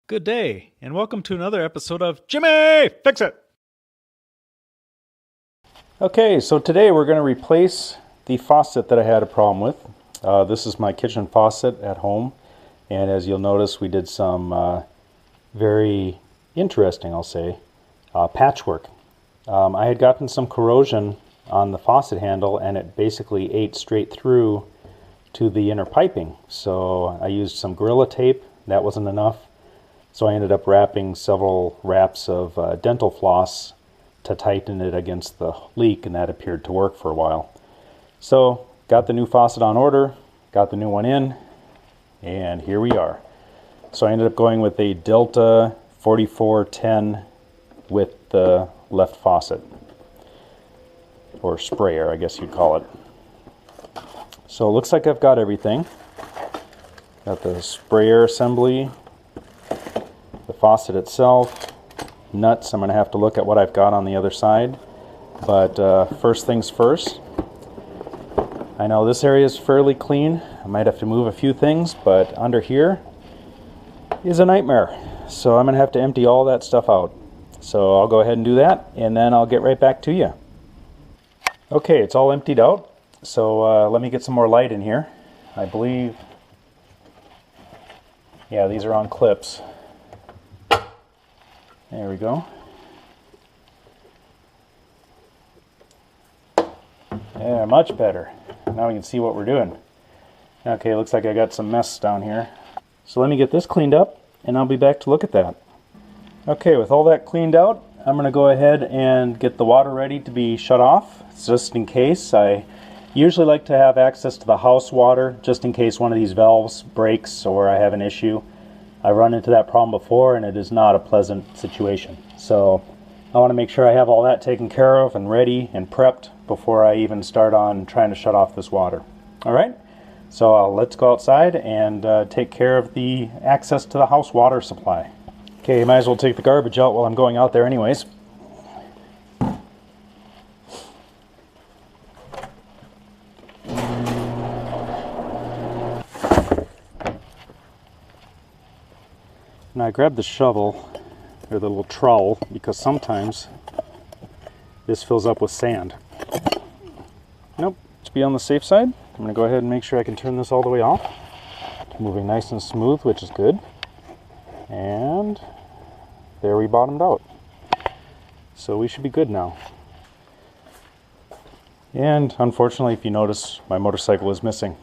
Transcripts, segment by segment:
Good day, and welcome to another episode of Jimmy Fix It! Okay, so today we're going to replace the faucet that I had a problem with. This is my kitchen faucet at home, and as you'll notice, we did some very interesting, I'll say, patchwork. I had gotten some corrosion on the faucet handle, and it basically ate straight through to the inner piping. So I used some Gorilla Tape. That wasn't enough. So I ended up wrapping several wraps of dental floss to tighten it against the leak, and that appeared to work for a while. So got the new faucet on order, got the new one in, and here we are. So I ended up going with a Delta 4410 with the left faucet, or sprayer I guess you'd call it. So it looks like I've got everything. Got the sprayer assembly, the faucet itself, nuts. I'm going to have to look at what I've got on the other side. But first things first, I know this area is fairly clean. I might have to move a few things, but under here is a nightmare. So I'm going to have to empty all that stuff out. So I'll go ahead and do that, and then I'll get right back to you. Okay, it's all emptied out. So let me get some more light in here. I believe, yeah, these are on clips. There we go. Yeah, much better. Now we can see what we're doing. Okay, looks like I got some mess down here. So let me get this cleaned up, and I'll be back to look at that. Okay, with all that cleaned out, I'm going to go ahead and get the water ready to be shut off, just in case. I usually like to have access to the house water, just in case one of these valves breaks or I have an issue. I've run into that problem before, and it is not a pleasant situation. So I want to make sure I have all that taken care of and ready and prepped before I even start on trying to shut off this water. All right, so let's go outside and take care of the access to the house water supply. Okay, might as well take the garbage out while I'm going out there anyways. Now I grabbed the shovel, or the little trowel, because sometimes this fills up with sand. Nope, to be on the safe side, I'm going to go ahead and make sure I can turn this all the way off. It's moving nice and smooth, which is good. And there we bottomed out. So we should be good now. And unfortunately, if you notice, my motorcycle is missing.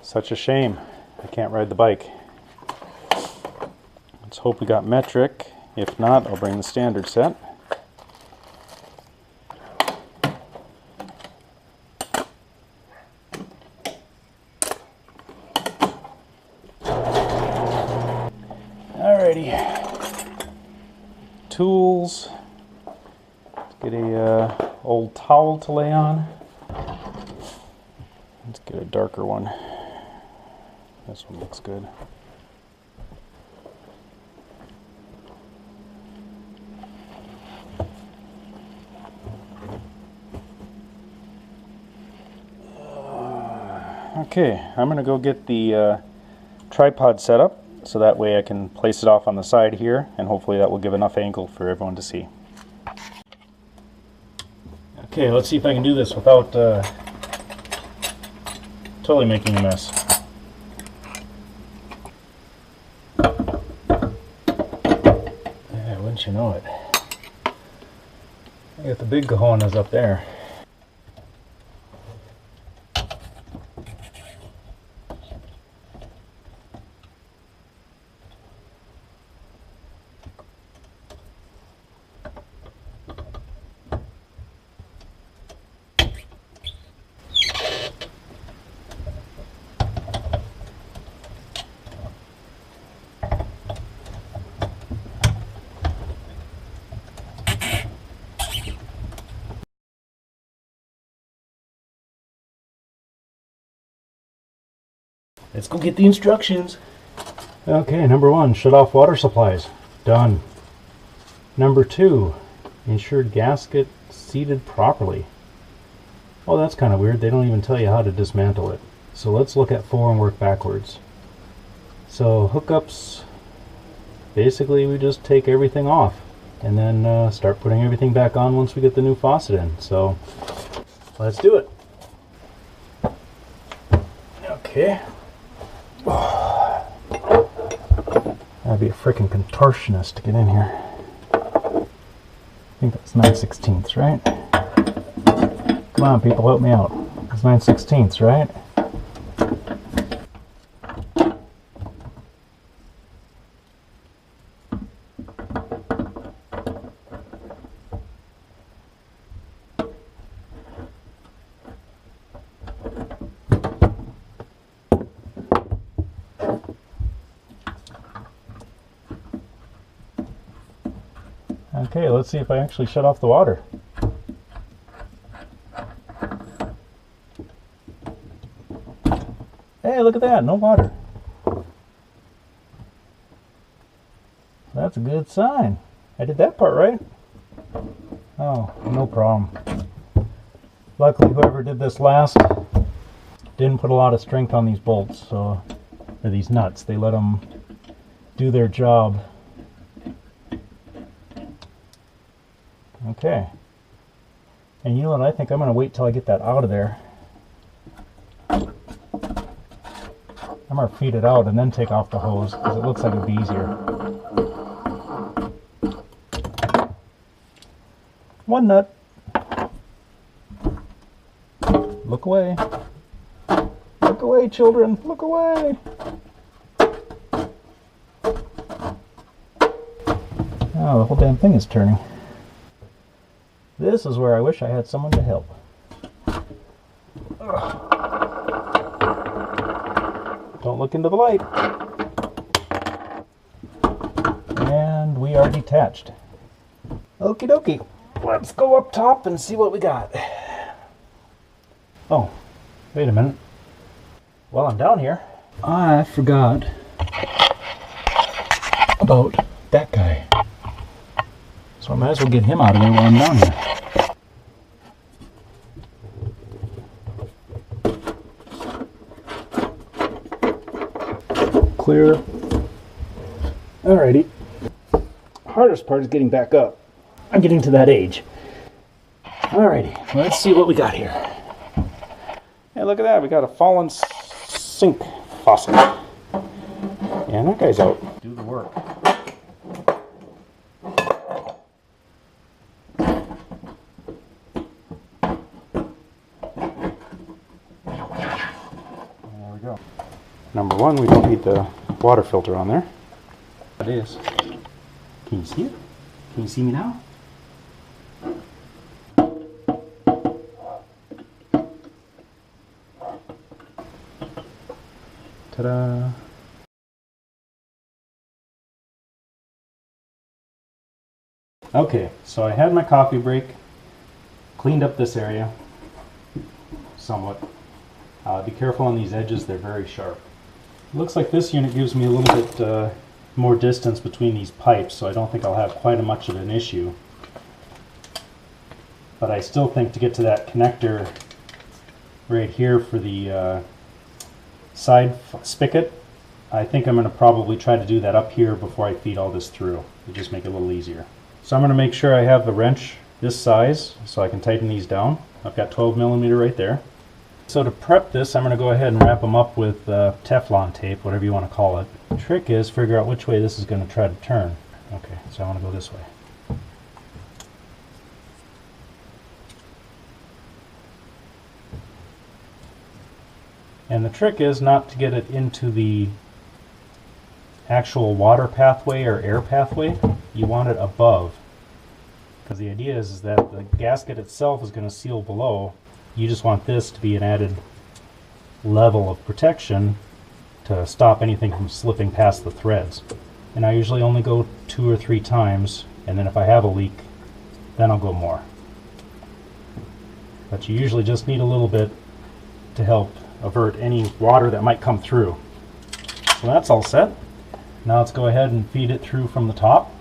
Such a shame. I can't ride the bike. Let's hope we got metric. If not, I'll bring the standard set. Alrighty. Tools. Let's get a old towel to lay on. Let's get a darker one. This one looks good. Okay, I'm going to go get the tripod set up so that way I can place it off on the side here, and hopefully that will give enough angle for everyone to see. Okay, let's see if I can do this without totally making a mess. Yeah, wouldn't you know it. I got the big cojones up there. Let's go get the instructions. Okay, number 1, shut off water supplies. Done. Number 2, ensure gasket seated properly. Oh, that's kind of weird. They don't even tell you how to dismantle it. So let's look at 4 and work backwards. So hookups basically we just take everything off and then start putting everything back on once we get the new faucet in. So let's do it. Okay. That'd be a freaking contortionist to get in here. I think that's 9/16, right? Come on, people, help me out. It's 9/16, right? Okay, let's see if I actually shut off the water. Hey, look at that, no water. That's a good sign. I did that part right. Oh, no problem. Luckily, whoever did this last didn't put a lot of strength on these bolts, or these nuts. They let them do their job. Okay. And you know what? I think I'm going to wait till I get that out of there. I'm going to feed it out and then take off the hose because it looks like it would be easier. One nut. Look away. Look away, children. Look away. Oh, the whole damn thing is turning. This is where I wish I had someone to help. Ugh. Don't look into the light. And we are detached. Okie dokie. Let's go up top and see what we got. Oh, wait a minute. While I'm down here, I forgot about that guy. So I might as well get him out of there while I'm down here. Clear. Alrighty. Hardest part is getting back up. I'm getting to that age. Alrighty, let's see what we got here. Hey, look at that. We got a fallen sink faucet. And that guy's out. Do the work. Number one, we don't need the water filter on there. It is. Can you see it? Can you see me now? Ta-da! Okay, so I had my coffee break, cleaned up this area somewhat. Be careful on these edges, they're very sharp. Looks like this unit gives me a little bit more distance between these pipes, so I don't think I'll have quite as much of an issue. But I still think to get to that connector right here for the side spigot, I think I'm going to probably try to do that up here before I feed all this through. It'll just make it a little easier. So I'm going to make sure I have the wrench this size so I can tighten these down. I've got 12mm right there. So to prep this, I'm going to go ahead and wrap them up with Teflon tape, whatever you want to call it. The trick is figure out which way this is going to try to turn. Okay, so I want to go this way. And the trick is not to get it into the actual water pathway or air pathway. You want it above. Because the idea is that the gasket itself is going to seal below. You just want this to be an added level of protection to stop anything from slipping past the threads. And I usually only go 2 or 3 times, and then if I have a leak, then I'll go more. But you usually just need a little bit to help avert any water that might come through. So that's all set. Now let's go ahead and feed it through from the top.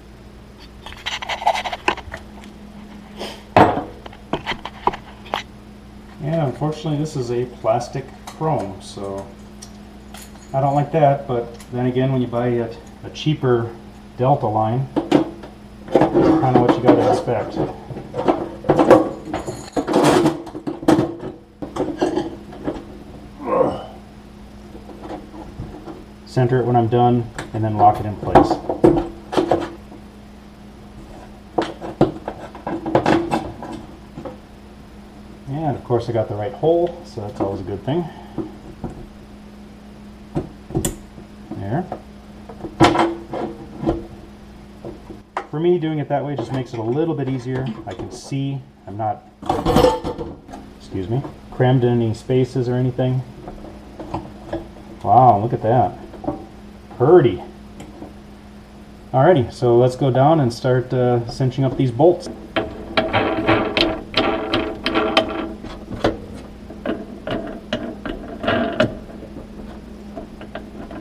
Yeah, unfortunately this is a plastic chrome, so I don't like that, but then again when you buy a cheaper delta line. That's kind of what you got to expect. Center it when I'm done, and then lock it in place. And of course I got the right hole, so that's always a good thing. There. For me, doing it that way just makes it a little bit easier. I can see I'm not, excuse me, crammed in any spaces or anything. Wow, look at that. Pretty. Alrighty, so let's go down and start cinching up these bolts.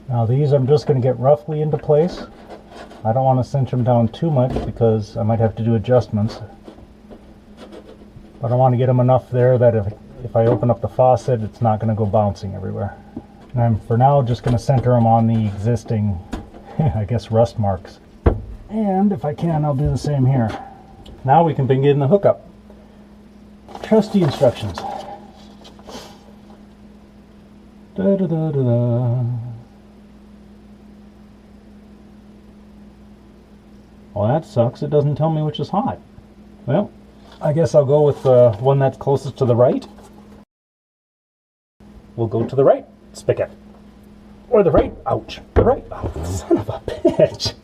Now these I'm just going to get roughly into place. I don't want to cinch them down too much because I might have to do adjustments. But I want to get them enough there that if I open up the faucet, it's not going to go bouncing everywhere. And I'm for now just going to center them on the existing, I guess, rust marks. And if I can, I'll do the same here. Now we can begin the hookup. Trusty instructions. Da da da da da. Well, that sucks. It doesn't tell me which is hot. Well, I guess I'll go with the one that's closest to the right. We'll go to the right spigot. Or the right, ouch, the right, oh, son of a bitch.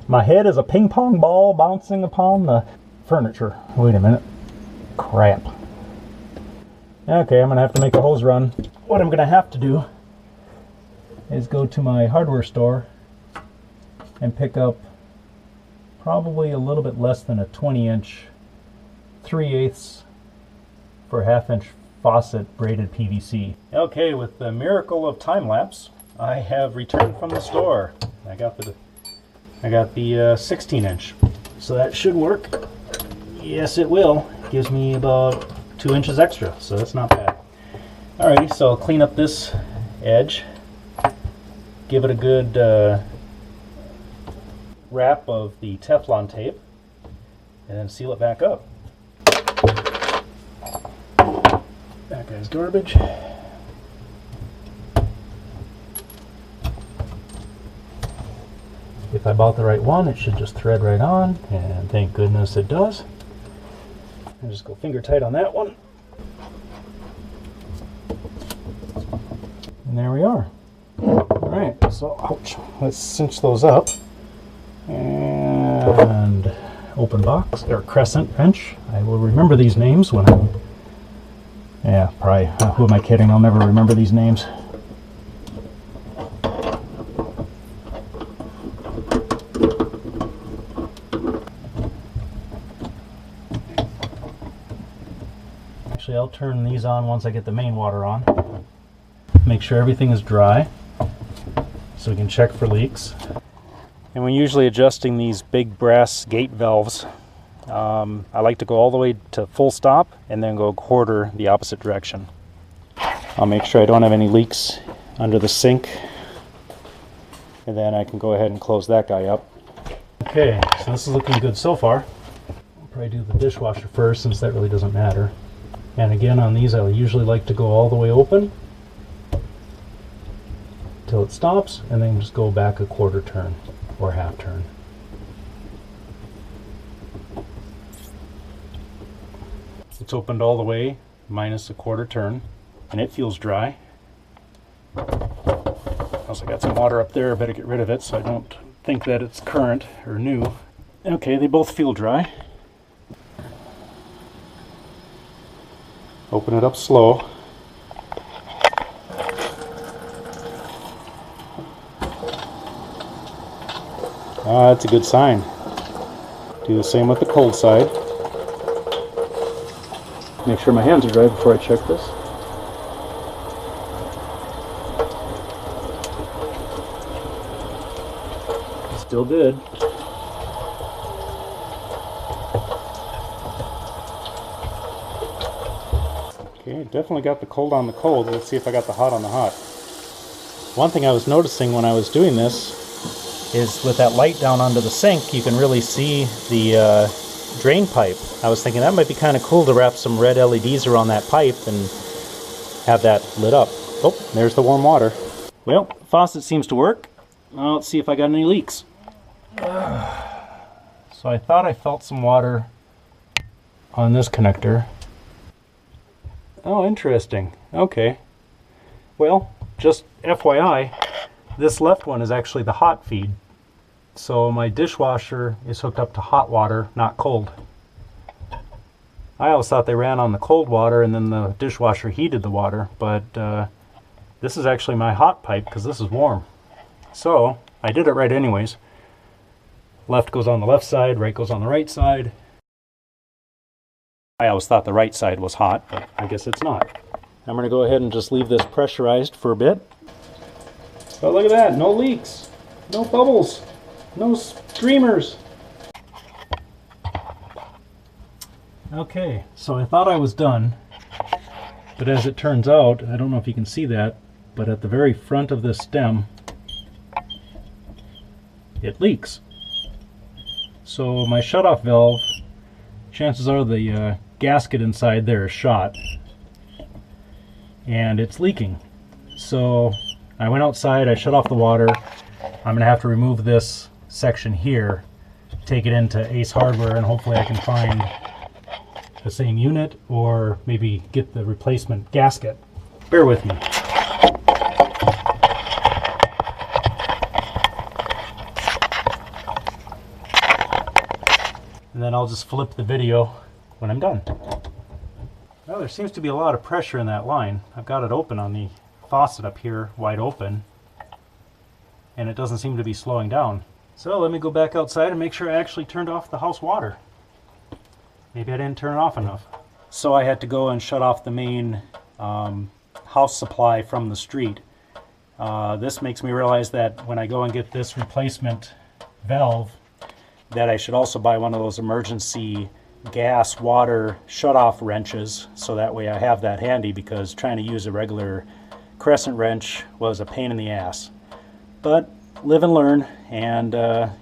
My head is a ping pong ball bouncing upon the furniture. Wait a minute. Crap. Okay, I'm gonna have to make a hose run. What I'm gonna have to do is go to my hardware store and pick up probably a little bit less than a 20-inch 3/8 for half-inch Faucet braided PVC. Okay, with the miracle of time lapse, I have returned from the store. I got the 16-inch, so that should work. Yes, it will. Gives me about 2 inches extra, so that's not bad. Alrighty, so I'll clean up this edge, give it a good wrap of the Teflon tape, and then seal it back up. That guy's garbage. If I bought the right one, it should just thread right on, and thank goodness it does. I'll just go finger tight on that one. And there we are. Alright, so ouch, let's cinch those up. And open box, or crescent wrench. I will remember these names when I'm... Yeah, probably. Who am I kidding? I'll never remember these names. Actually, I'll turn these on once I get the main water on. Make sure everything is dry so we can check for leaks. And when usually adjusting these big brass gate valves, I like to go all the way to full stop and then go a quarter the opposite direction. I'll make sure I don't have any leaks under the sink, and then I can go ahead and close that guy up. Okay, so this is looking good so far. I'll probably do the dishwasher first since that really doesn't matter. And again, on these I usually like to go all the way open till it stops, and then just go back a quarter turn or half turn. It's opened all the way minus a quarter turn, and it feels dry. Also got some water up there. I better get rid of it so I don't think that it's current or new. Okay, they both feel dry. Open it up slow. Ah, that's a good sign. Do the same with the cold side. Make sure my hands are dry before I check this. Still good. Okay, definitely got the cold on the cold. Let's see if I got the hot on the hot. One thing I was noticing when I was doing this is with that light down under the sink, you can really see the drain pipe. I was thinking that might be kind of cool to wrap some red LEDs around that pipe and have that lit up. Oh, there's the warm water. Well, the faucet seems to work. Now let's see if I got any leaks. So I thought I felt some water on this connector. Oh, interesting. Okay. Well, just FYI, this left one is actually the hot feed. So my dishwasher is hooked up to hot water, not cold. I always thought they ran on the cold water and then the dishwasher heated the water, but this is actually my hot pipe because this is warm. So I did it right anyways. Left goes on the left side, right goes on the right side. I always thought the right side was hot, but I guess it's not. I'm going to go ahead and just leave this pressurized for a bit. Oh, look at that, no leaks, no bubbles, no streamers. Okay, so I thought I was done, but as it turns out, I don't know if you can see that, but at the very front of this stem, it leaks. So my shutoff valve, chances are the gasket inside there is shot, and it's leaking. So I went outside, I shut off the water. I'm going to have to remove this section here, take it into Ace Hardware, and hopefully I can find the same unit or maybe get the replacement gasket. Bear with me. And then I'll just flip the video when I'm done. Well, there seems to be a lot of pressure in that line. I've got it open on the faucet up here, wide open, and it doesn't seem to be slowing down. So let me go back outside and make sure I actually turned off the house water. Maybe I didn't turn it off enough. So I had to go and shut off the main house supply from the street. This makes me realize that when I go and get this replacement valve, that I should also buy one of those emergency gas water shutoff wrenches, so that way I have that handy, because trying to use a regular crescent wrench was a pain in the ass. But live and learn, and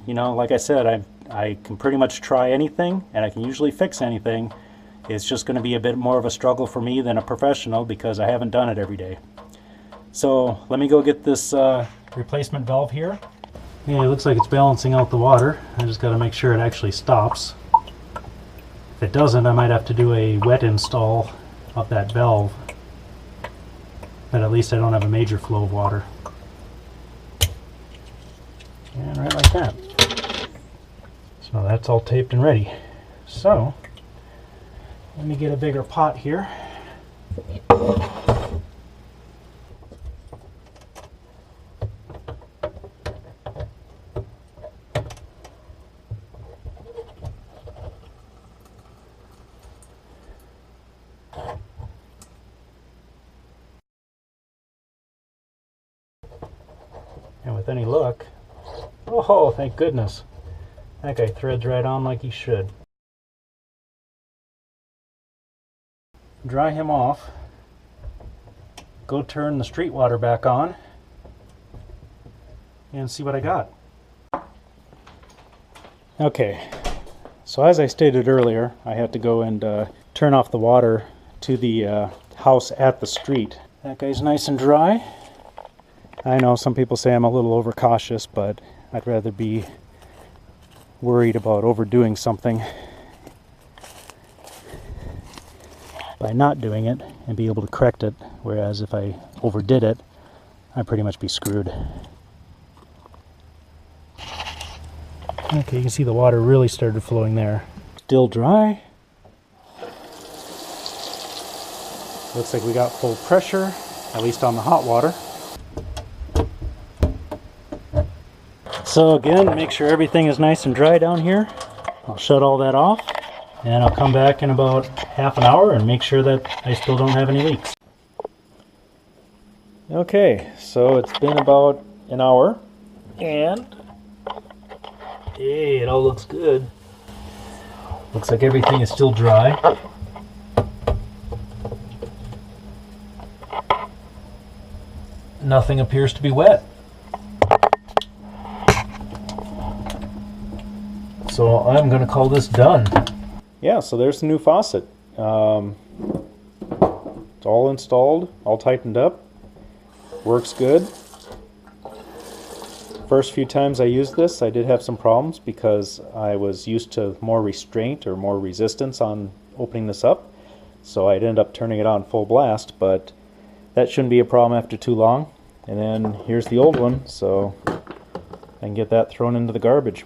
you know, like I said, I can pretty much try anything and I can usually fix anything. It's just going to be a bit more of a struggle for me than a professional because I haven't done it every day. So let me go get this replacement valve here. Yeah, it looks like it's balancing out the water. I just got to make sure it actually stops. If it doesn't, I might have to do a wet install of that valve. But at least I don't have a major flow of water. And right like that. So that's all taped and ready. So let me get a bigger pot here. And with any luck, oh, thank goodness, that guy threads right on like he should. Dry him off, go turn the street water back on, and see what I got. Okay, so as I stated earlier, I had to go and turn off the water to the house at the street. That guy's nice and dry. I know some people say I'm a little overcautious, but I'd rather be worried about overdoing something by not doing it and be able to correct it, whereas if I overdid it, I'd pretty much be screwed. Okay, you can see the water really started flowing there. Still dry. Looks like we got full pressure, at least on the hot water. So again, make sure everything is nice and dry down here. I'll shut all that off, and I'll come back in about half an hour and make sure that I still don't have any leaks. Okay, so it's been about an hour, and hey, it all looks good. Looks like everything is still dry. Nothing appears to be wet. So I'm going to call this done. Yeah, so there's the new faucet. It's all installed, all tightened up. Works good. First few times I used this, I did have some problems because I was used to more restraint or more resistance on opening this up. So I'd end up turning it on full blast, but that shouldn't be a problem after too long. And then here's the old one, so I can get that thrown into the garbage.